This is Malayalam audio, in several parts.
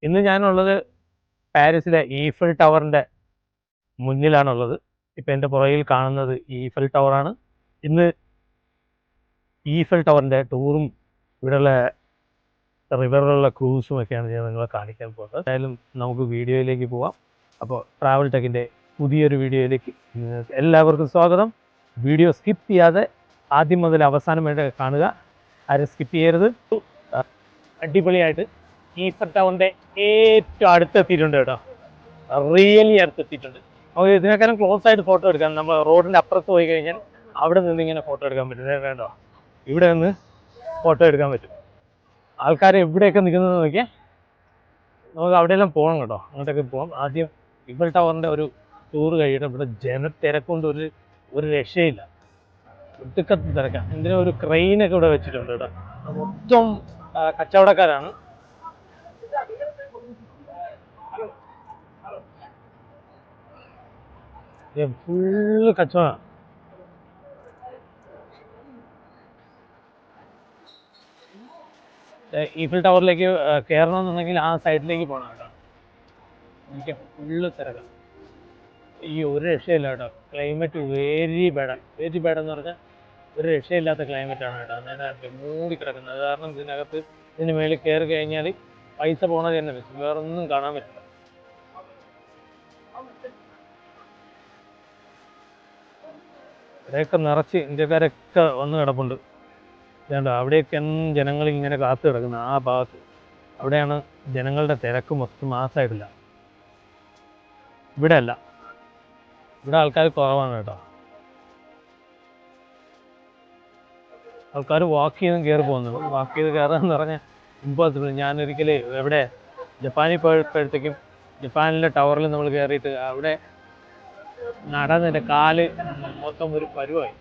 ഇന്ന് ഞാനുള്ളത് പാരീസിലെ ഈഫൽ ടവറിൻ്റെ മുന്നിലാണുള്ളത്. ഇപ്പം എൻ്റെ പുറകിൽ കാണുന്നത് ഈഫൽ ടവറാണ്. ഇന്ന് ഈഫൽ ടവറിൻ്റെ ടൂറും ഇവിടെയുള്ള റിവറിലുള്ള ക്രൂസും ഒക്കെയാണ് ഞാൻ നിങ്ങളെ കാണിക്കാൻ പോകുന്നത്. എന്തായാലും നമുക്ക് വീഡിയോയിലേക്ക് പോവാം. അപ്പോൾ ട്രാവൽ ടെക്കിൻ്റെ പുതിയൊരു വീഡിയോയിലേക്ക് എല്ലാവർക്കും സ്വാഗതം. വീഡിയോ സ്കിപ്പ് ചെയ്യാതെ ആദ്യം മുതൽ അവസാനം വരെ കാണുക, ആരും സ്കിപ്പ് ചെയ്യരുത്. അടിപൊളിയായിട്ട് ഈഫൽ ടവറിൻ്റെ ഏറ്റവും അടുത്തെത്തിയിട്ടുണ്ട് കേട്ടോ, റിയലി അടുത്തെത്തിയിട്ടുണ്ട്. നമുക്ക് ഇതിനേക്കാളും ക്ലോസ് ആയിട്ട് ഫോട്ടോ എടുക്കാം. നമ്മൾ റോഡിൻ്റെ അപ്പുറത്ത് പോയി കഴിഞ്ഞാൽ അവിടെ നിന്ന് ഇങ്ങനെ ഫോട്ടോ എടുക്കാൻ പറ്റും. വേണ്ടോ, ഇവിടെ നിന്ന് ഫോട്ടോ എടുക്കാൻ പറ്റും. ആൾക്കാർ എവിടെയൊക്കെ നിൽക്കുന്നത് നോക്കിയാൽ നമുക്ക് അവിടെയെല്ലാം പോകണം കേട്ടോ, അങ്ങോട്ടൊക്കെ പോകാം. ആദ്യം ഈഫൽ ടവറിൻ്റെ ഒരു ടൂർ കഴിയട്ടെ. ഇവിടെ ജനത്തിരക്കൊണ്ട് ഒരു രക്ഷയില്ല, ഒടുക്കത്ത് തിരക്കാം. എന്തിനും ഒരു ക്രെയിനൊക്കെ ഇവിടെ വെച്ചിട്ടുണ്ട് കേട്ടോ. മൊത്തം കച്ചവടക്കാരാണ്. ഫുള്ള് കച്ചവടം. ഈഫൽ ടവറിലേക്ക് കയറണമെന്നുണ്ടെങ്കിൽ ആ സൈഡിലേക്ക് പോകണം കേട്ടോ. എനിക്ക് ഫുള്ള് തിരക്കാം. ഈ ഒരു രക്ഷയില്ല കേട്ടോ. ക്ലൈമറ്റ് വെരി ബാഡ് എന്ന് പറഞ്ഞാൽ ഒരു രക്ഷയില്ലാത്ത ക്ലൈമറ്റാണ് കേട്ടോ. നേരെ മൂടി കിടക്കുന്നത്. അത് കാരണം ഇതിനകത്ത് ഇതിന് മേളിൽ കയറി കഴിഞ്ഞാൽ പൈസ പോണത് തന്നെ വെച്ച് വേറൊന്നും കാണാൻ പറ്റില്ല. ഇവിടെയൊക്കെ നിറച്ച് ഇന്ത്യക്കാരൊക്കെ വന്ന് കിടപ്പുണ്ട്. വേണ്ട, അവിടെയൊക്കെ ജനങ്ങൾ ഇങ്ങനെ കാത്തു കിടക്കുന്നത്. ആ ഭാഗത്ത് അവിടെയാണ് ജനങ്ങളുടെ തിരക്ക് മൊത്തം. ആ സൈഡില്ല, ഇവിടെ അല്ല. ഇവിടെ ആൾക്കാർ കുറവാണ് കേട്ടോ. ആൾക്കാർ വാക്ക് ചെയ്തും കയറി പോകുന്നത്. വാക്ക് ചെയ്ത് കയറുകയെന്ന് പറഞ്ഞാൽ ഇമ്പോസിബിൾ. ഞാനൊരിക്കൽ എവിടെ ജപ്പാനിൽ പോയപ്പോഴത്തേക്കും ജപ്പാനിലെ ടവറിൽ നമ്മൾ കയറിയിട്ട് അവിടെ നടന്നിട്ട് കാല് മൊത്തം ഒരു പരുവായി.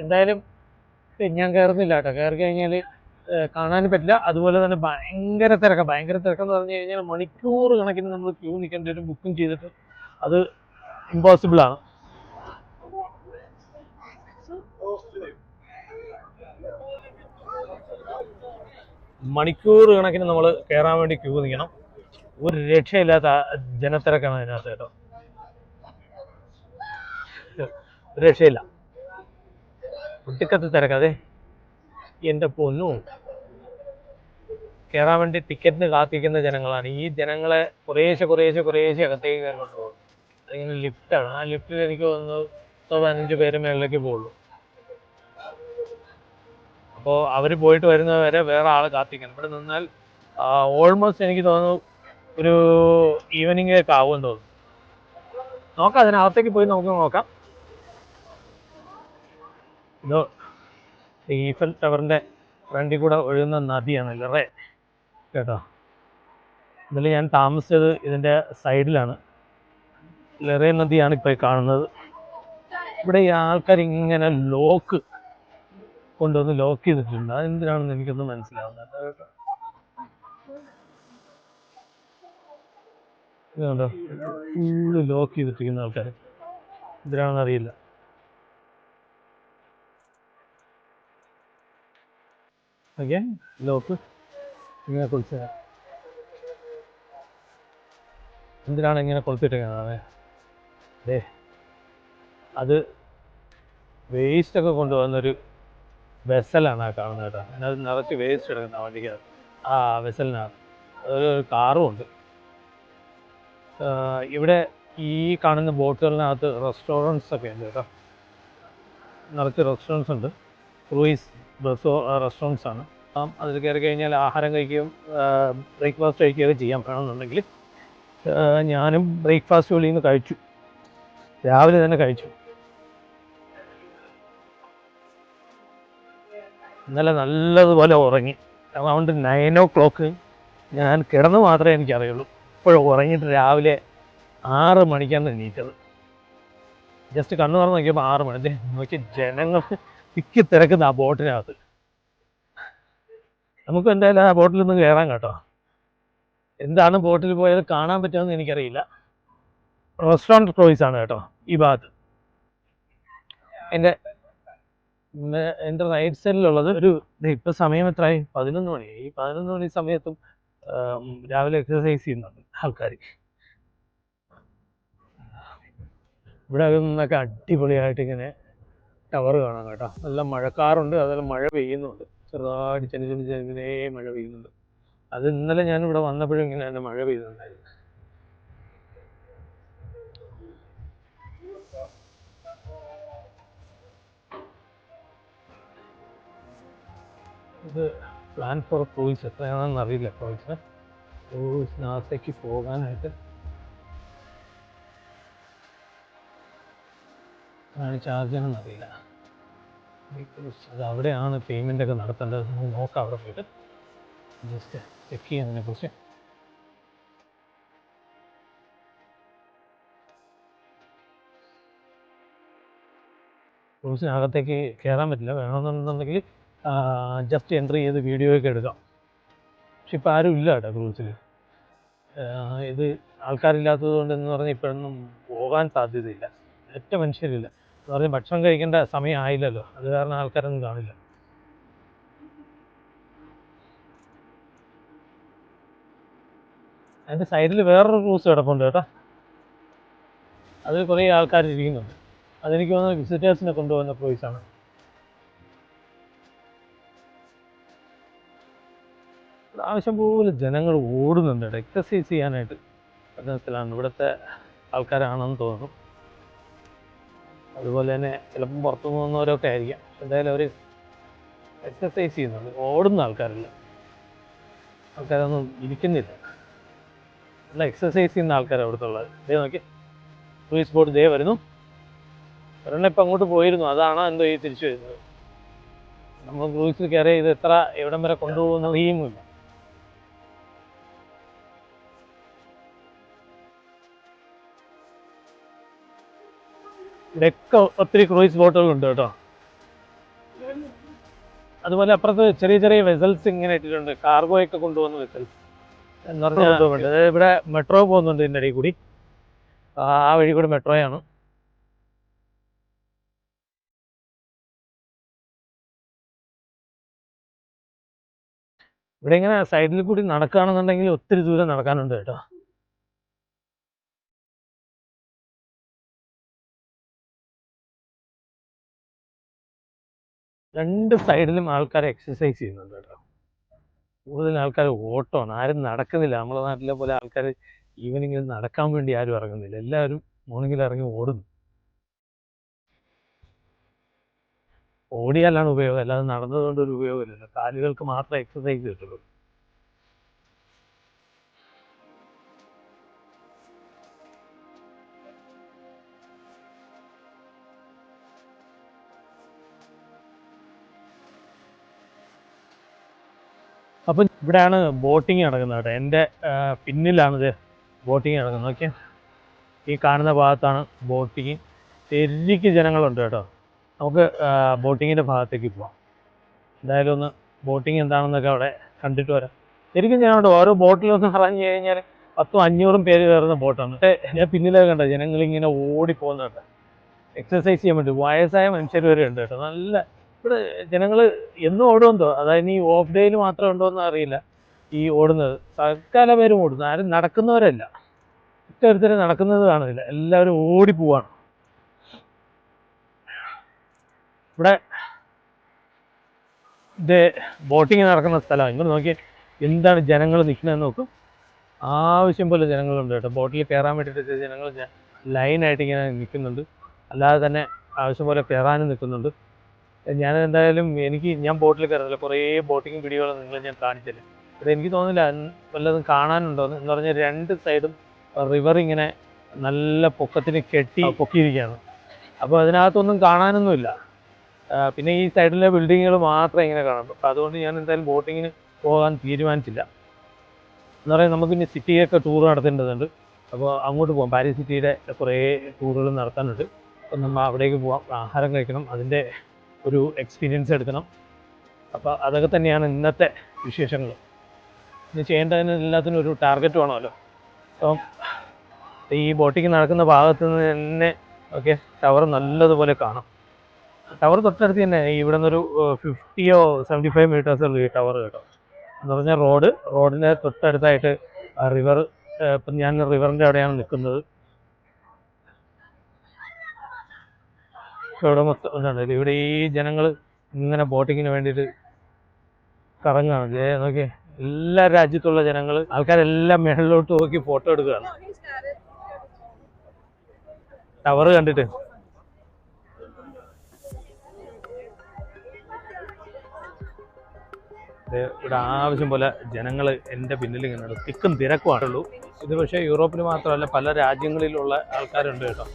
എന്തായാലും ഞാൻ കയറുന്നില്ല കേട്ടോ. കയറി കഴിഞ്ഞാൽ കാണാനും പറ്റില്ല. അതുപോലെ തന്നെ ഭയങ്കര തിരക്കെന്ന് പറഞ്ഞു കഴിഞ്ഞാൽ മണിക്കൂർ കണക്കിന് നമ്മൾ ക്യൂ നിൽക്കേണ്ടി വരും. ബുക്കും ചെയ്തിട്ട് അത് ഇമ്പോസിബിളാണ്. മണിക്കൂർ കണക്കിന് നമ്മൾ കയറാൻ വേണ്ടി ക്യൂ നിൽക്കണം. ഒരു രക്ഷയില്ലാത്ത ജനത്തിരക്കാണ് അതിനകത്ത് കേട്ടോ. ഒരു രക്ഷയില്ല, ഒടുക്കത്ത് തിരക്കാതെ. എൻ്റെ പൊന്നും, കയറാൻ വേണ്ടി ടിക്കറ്റിന് കാത്തിരിക്കുന്ന ജനങ്ങളാണ്. ഈ ജനങ്ങളെ കുറേശ്ശെ അകത്തേക്ക് കയറിക്കൊണ്ട് പോകും. അതിങ്ങനെ ലിഫ്റ്റാണ്. ആ ലിഫ്റ്റിൽ എനിക്ക് തോന്നുന്നു 15 പേര് മേളിലേക്ക് പോകുള്ളൂ. അപ്പോൾ അവർ പോയിട്ട് വരുന്നത് വരെ വേറെ ആൾ കാത്തിരിക്കണം. ഇവിടെ നിന്നാൽ ഓൾമോസ്റ്റ് എനിക്ക് തോന്നുന്നു ഒരു ഈവനിങ് ഒക്കെ ആവുമെന്ന് തോന്നുന്നു. നോക്കാം, അതിനകത്തേക്ക് പോയി നമുക്ക് നോക്കാം. ഇത് ഈഫൽ ടവറിൻ്റെ ഫ്രണ്ടിൽ കൂടെ ഒഴുകുന്ന നദിയാണ് ലെറേ കേട്ടോ. ഇതിൽ ഞാൻ താമസിച്ചത് ഇതിൻ്റെ സൈഡിലാണ്. ലെറേ നദിയാണ് ഇപ്പോൾ കാണുന്നത്. ഇവിടെ ഈ ആൾക്കാർ ഇങ്ങനെ കൊണ്ടുവന്ന് ലോക്ക് ചെയ്തിട്ടുണ്ട്. അതെന്തിനാണെന്ന് എനിക്കൊന്നും മനസ്സിലാവുന്നില്ല കേട്ടോ. ഇതുണ്ടോ, ഫുള്ള് ലോക്ക് ചെയ്തിട്ടിരിക്കുന്ന ആൾക്കാർ. എന്തിനാണെന്ന് അറിയില്ല. ഓക്കെ, ലോക്ക് ഇങ്ങനെ കുളിച്ച എന്തിനാണ് ഇങ്ങനെ കൊളുത്തിട്ടിരിക്കുന്നത്? അതെ, അത് വേസ്റ്റൊക്കെ കൊണ്ടുവന്നൊരു വെസലാണ് ആ കാണുന്നത് കേട്ടോ. അതിനകത്ത് നിറച്ച് വേസ്റ്റ് എടുക്കുന്ന വണ്ടിക്ക്. ആ വെസലിനാണ്. അതൊരു കാറും ഉണ്ട്. ഇവിടെ ഈ കാണുന്ന ബോട്ടുകളിനകത്ത് റെസ്റ്റോറൻറ്റ്സ് ഒക്കെ ഉണ്ട് കേട്ടോ. നിറച്ച് റെസ്റ്റോറൻറ്റ്സ് ഉണ്ട്. ക്രൂയിസ് റെസ്റ്റോറൻറ്റ്സ് ആണ്. അതിൽ കയറി കഴിഞ്ഞാൽ ആഹാരം കഴിക്കുകയും ബ്രേക്ക്ഫാസ്റ്റ് കഴിക്കുകയൊക്കെ ചെയ്യാൻ വേണമെന്നുണ്ടെങ്കിൽ ഞാനും ബ്രേക്ക്ഫാസ്റ്റ് വെളിയിൽ നിന്ന് കഴിച്ചു. രാവിലെ തന്നെ കഴിച്ചു. ഇന്നലെ നല്ലതുപോലെ ഉറങ്ങി. അറൗണ്ട് 9 o'clock ഞാൻ കിടന്ന് മാത്രമേ എനിക്കറിയുള്ളൂ. ഇപ്പോഴും ഉറങ്ങിയിട്ട് രാവിലെ 6 മണിക്കാണ് എണീറ്റത്. ജസ്റ്റ് കണ്ണു തുറന്ന് നോക്കിയപ്പോൾ 6 മണി. നോക്കി ജനങ്ങൾ തിക്കി തിരക്കുന്ന ആ ബോട്ടിനകത്ത്. നമുക്ക് എന്തായാലും ആ ബോട്ടിൽ നിന്ന് കയറാൻ കേട്ടോ. എന്താണ് ബോട്ടിൽ പോയത് കാണാൻ പറ്റുമെന്ന് എനിക്കറിയില്ല. റെസ്റ്റോറൻറ്റ് ക്രൂയിസ് ആണ് കേട്ടോ ഈ ഭാഗത്ത്. എൻ്റെ എൻ്റെ റൈറ്റ് സൈഡിലുള്ളത് ഒരു ഇപ്പം സമയം എത്രയായി 11 മണിയായി. ഈ 11 മണി സമയത്തും രാവിലെ എക്സസൈസ് ചെയ്യുന്നുണ്ട് ആൾക്കാർ. ഇവിടെ നിന്നൊക്കെ അടിപൊളിയായിട്ട് ഇങ്ങനെ ടവർ കാണാം കേട്ടോ. നല്ല മഴക്കാറുണ്ട്, അതുപോലെ മഴ പെയ്യുന്നുണ്ട്, ചെറുതായിട്ട് ചെറിയ മഴ പെയ്യുന്നുണ്ട്. അത് ഇന്നലെ ഞാനിവിടെ വന്നപ്പോഴും ഇങ്ങനെ തന്നെ മഴ പെയ്യുന്നുണ്ടായിരുന്നു. ഇത് പ്ലാൻ ഫോർ ക്രൂയിസ് എത്രയാണെന്ന് അറിയില്ല. ക്രൂയിസിനകത്തേക്ക് പോകാനായിട്ട് ചാർജ് ആണെന്ന് അറിയില്ല. അത് അവിടെയാണ് പേയ്മെൻ്റ് ഒക്കെ നടത്തേണ്ടത്. നോക്കാം അവിടെ പോയിട്ട് ജസ്റ്റ് ചെക്ക് ചെയ്യുന്നതിനെ കുറിച്ച്. ക്രൂസിനകത്തേക്ക് കയറാൻ പറ്റില്ല. വേണമെന്നുണ്ടെങ്കിൽ ജസ്റ്റ് എൻട്രി ചെയ്ത് വീഡിയോ ഒക്കെ എടുക്കാം. പക്ഷെ ഇപ്പോൾ ആരും ഇല്ല കേട്ടോ ക്രൂസിൽ. ഇത് ആൾക്കാരില്ലാത്തത് കൊണ്ടെന്ന് പറഞ്ഞാൽ ഇപ്പോഴൊന്നും പോകാൻ സാധ്യതയില്ല. ഒറ്റ മനുഷ്യരില്ല എന്ന് പറഞ്ഞാൽ ഭക്ഷണം കഴിക്കേണ്ട സമയം ആയില്ലല്ലോ, അത് കാരണം ആൾക്കാരൊന്നും കാണില്ല. അതിൻ്റെ സൈഡിൽ വേറൊരു ക്രൂസ് കിടപ്പുണ്ട് കേട്ടോ. അത് കുറേ ആൾക്കാർ ഇരിക്കുന്നുണ്ട്. അതെനിക്ക് തോന്നുന്നത് വിസിറ്റേഴ്സിനെ കൊണ്ടുപോകുന്ന ക്രൂയിസാണ്. ആവശ്യം പോലെ ജനങ്ങൾ ഓടുന്നുണ്ട് കേട്ടോ. എക്സസൈസ് ചെയ്യാനായിട്ട് പറ്റുന്ന സ്ഥലമാണ്. ഇവിടുത്തെ ആൾക്കാരാണെന്ന് തോന്നുന്നു. അതുപോലെ തന്നെ ചിലപ്പം പുറത്തു പോകുന്നവരൊക്കെ ആയിരിക്കാം. എന്തായാലും അവർ എക്സസൈസ് ചെയ്യുന്നുണ്ട്. ഓടുന്ന ആൾക്കാരില്ല, ആൾക്കാരൊന്നും ഇരിക്കുന്നില്ല. നല്ല എക്സസൈസ് ചെയ്യുന്ന ആൾക്കാരാണ് അവിടുത്തെ ഉള്ളത്. ദേ നോക്കി, ക്രൂയിസ് ബോട്ട് ദേ വരുന്നു. ഒരെണ്ണം ഇപ്പം അങ്ങോട്ട് പോയിരുന്നു, അതാണോ എന്തോ ഈ തിരിച്ചു വരുന്നത്. നമ്മൾ ക്രൂയിസിൽ കയറി ഇത് എത്ര എവിടം വരെ കൊണ്ടുപോകുന്ന അറിയുമില്ല. ഇവിടെയൊക്കെ ഒത്തിരി ക്രൂയിസ് ബോട്ടുകളുണ്ട് കേട്ടോ. അതുപോലെ അപ്പുറത്ത് ചെറിയ ചെറിയ വെസൽസ് ഇങ്ങനെ ഇട്ടിട്ടുണ്ട്, കാർഗോയൊക്കെ കൊണ്ടുപോകുന്ന വെസൽസ് എന്ന് പറഞ്ഞാൽ. ഇവിടെ മെട്രോ പോകുന്നുണ്ട് ഇതിൻ്റെ ഇടയിൽ കൂടി. ആ വഴി കൂടി മെട്രോയാണ്. ഇവിടെ ഇങ്ങനെ സൈഡിൽ കൂടി നടക്കുകയാണെന്നുണ്ടെങ്കിൽ ഒത്തിരി ദൂരം നടക്കാനുണ്ട് കേട്ടോ. രണ്ട് സൈഡിലും ആൾക്കാർ എക്സസൈസ് ചെയ്യുന്നുണ്ട് കേട്ടോ. കൂടുതൽ ആൾക്കാർ ഓട്ടമാണ്, ആരും നടക്കുന്നില്ല. നമ്മുടെ നാട്ടിലെ പോലെ ആൾക്കാർ ഈവനിങ്ങിൽ നടക്കാൻ വേണ്ടി ആരും ഇറങ്ങുന്നില്ല. എല്ലാവരും മോർണിംഗിൽ ഇറങ്ങി ഓടുന്നു. ഓടിയാലാണ് ഉപയോഗം, അല്ലാതെ നടന്നതുകൊണ്ട് ഒരു ഉപയോഗമില്ലല്ലോ. കാലുകൾക്ക് മാത്രമേ എക്സസൈസ് കിട്ടുള്ളൂ. അപ്പം ഇവിടെയാണ് ബോട്ടിങ് നടക്കുന്നത് കേട്ടോ. എൻ്റെ പിന്നിലാണിത് ബോട്ടിങ് നടക്കുന്നത്. ഓക്കെ, ഈ കാണുന്ന ഭാഗത്താണ് ബോട്ടിങ്. ശരിക്കും ജനങ്ങളുണ്ട് കേട്ടോ. നമുക്ക് ബോട്ടിങ്ങിൻ്റെ ഭാഗത്തേക്ക് പോവാം. എന്തായാലും ഒന്ന് ബോട്ടിങ് എന്താണെന്നൊക്കെ അവിടെ കണ്ടിട്ട് വരാം. ശരിക്കും ജനമുണ്ട്. ഓരോ ബോട്ടിലൊന്ന് പറഞ്ഞു കഴിഞ്ഞാൽ 100-500 പേര് കയറുന്ന ബോട്ടാണ്. ഞാൻ പിന്നിലൊക്കെ കണ്ട ജനങ്ങളിങ്ങനെ ഓടിപ്പോകുന്നുണ്ട്, എക്സസൈസ് ചെയ്യാൻ വേണ്ടി. വയസ്സായ മനുഷ്യർ വരെ ഉണ്ട് കേട്ടോ. നല്ല ഇവിടെ ജനങ്ങൾ എന്നും ഓടുമെന്തോ, അതായത് ഈ ഓഫ് ഡേയിൽ മാത്രം ഉണ്ടോ എന്ന് അറിയില്ല ഈ ഓടുന്നത്. സകല പേരും ഓടുന്നു, ആരും നടക്കുന്നവരല്ല. ഒറ്റൊരുത്തരും നടക്കുന്നത് കാണുന്നില്ല, എല്ലാവരും ഓടിപ്പോവാണ്. ഇവിടെ ഇത് ബോട്ടിങ് നടക്കുന്ന സ്ഥലമാണ്. ഇങ്ങോട്ട് നോക്കി എന്താണ് ജനങ്ങൾ നിൽക്കുന്നതെന്ന് നോക്കും. ആവശ്യം പോലെ ജനങ്ങളുണ്ട് കേട്ടോ. ബോട്ടിൽ കയറാൻ വേണ്ടിയിട്ട് ജനങ്ങൾ ലൈനായിട്ട് ഇങ്ങനെ നിൽക്കുന്നുണ്ട്. അല്ലാതെ തന്നെ ആവശ്യം പോലെ കയറാനും നിൽക്കുന്നുണ്ട്. ഞാൻ എന്തായാലും ഞാൻ ബോട്ടിൽ കയറുന്നില്ല. കുറേ ബോട്ടിങ് വീഡിയോകൾ നിങ്ങൾ ഞാൻ കാണിച്ചില്ല. ഇവിടെ എനിക്ക് തോന്നുന്നില്ല വല്ലതും കാണാനുണ്ടോയെന്ന്. എന്ന് പറഞ്ഞാൽ രണ്ട് സൈഡും റിവർ ഇങ്ങനെ നല്ല പൊക്കത്തിന് പൊക്കിയിരിക്കുകയാണ്. അപ്പോൾ അതിനകത്തൊന്നും കാണാനൊന്നുമില്ല. പിന്നെ ഈ സൈഡിലെ ബിൽഡിങ്ങുകൾ മാത്രമേ ഇങ്ങനെ കാണാം. അപ്പോൾ അതുകൊണ്ട് ഞാൻ എന്തായാലും ബോട്ടിങ്ങിന് പോകാൻ തീരുമാനിച്ചില്ല. എന്ന് പറയുന്നത് നമുക്കിനി സിറ്റിയൊക്കെ ടൂർ നടത്തേണ്ടതുണ്ട്. അപ്പോൾ അങ്ങോട്ട് പോകാം. പാരീസ് സിറ്റിയുടെ കുറേ ടൂറുകൾ നടത്താനുണ്ട്. അപ്പം നമ്മൾ അവിടേക്ക് പോകാം, ആഹാരം കഴിക്കണം, അതിൻ്റെ ഒരു എക്സ്പീരിയൻസ് എടുക്കണം. അപ്പോൾ അതൊക്കെ തന്നെയാണ് ഇന്നത്തെ വിശേഷങ്ങൾ. ഇനി ചെയ്യേണ്ടതിന് എല്ലാത്തിനും ഒരു ടാർഗറ്റ് വേണമല്ലോ. അപ്പം ഈ ബോട്ടിങ് നടക്കുന്ന ഭാഗത്ത് നിന്ന് തന്നെ ടവർ നല്ലതുപോലെ കാണാം. ടവർ തൊട്ടടുത്ത് തന്നെ ഇവിടെ നിന്നൊരു 50 or 75 meters ഉള്ളൂ ഈ ടവർ കേട്ടോ. എന്ന് പറഞ്ഞാൽ റോഡിൻ്റെ തൊട്ടടുത്തായിട്ട് റിവർ. ഇപ്പം ഞാൻ റിവറിൻ്റെ അവിടെയാണ് നിൽക്കുന്നത്. ഇവിടെ മൊത്തം ഉണ്ടല്ലോ, ഇവിടെ ഈ ജനങ്ങൾ ഇങ്ങനെ ബോട്ടിങ്ങിന് വേണ്ടിയിട്ട് കറങ്ങുകയാണ്. നോക്കി, എല്ലാ രാജ്യത്തുള്ള ജനങ്ങൾ, ആൾക്കാരെല്ലാം മേളിലോട്ട് നോക്കി ഫോട്ടോ എടുക്കുകയാണ് ടവർ കണ്ടിട്ട്. ഇവിടെ ആവശ്യം പോലെ ജനങ്ങൾ എൻ്റെ പിന്നിൽ ഇങ്ങനെ തിക്കും തിരക്കുമാണുള്ളൂ. ഇത് പക്ഷേ യൂറോപ്പിൽ മാത്രമല്ല, പല രാജ്യങ്ങളിലുള്ള ആൾക്കാരുണ്ട് കേട്ടോ.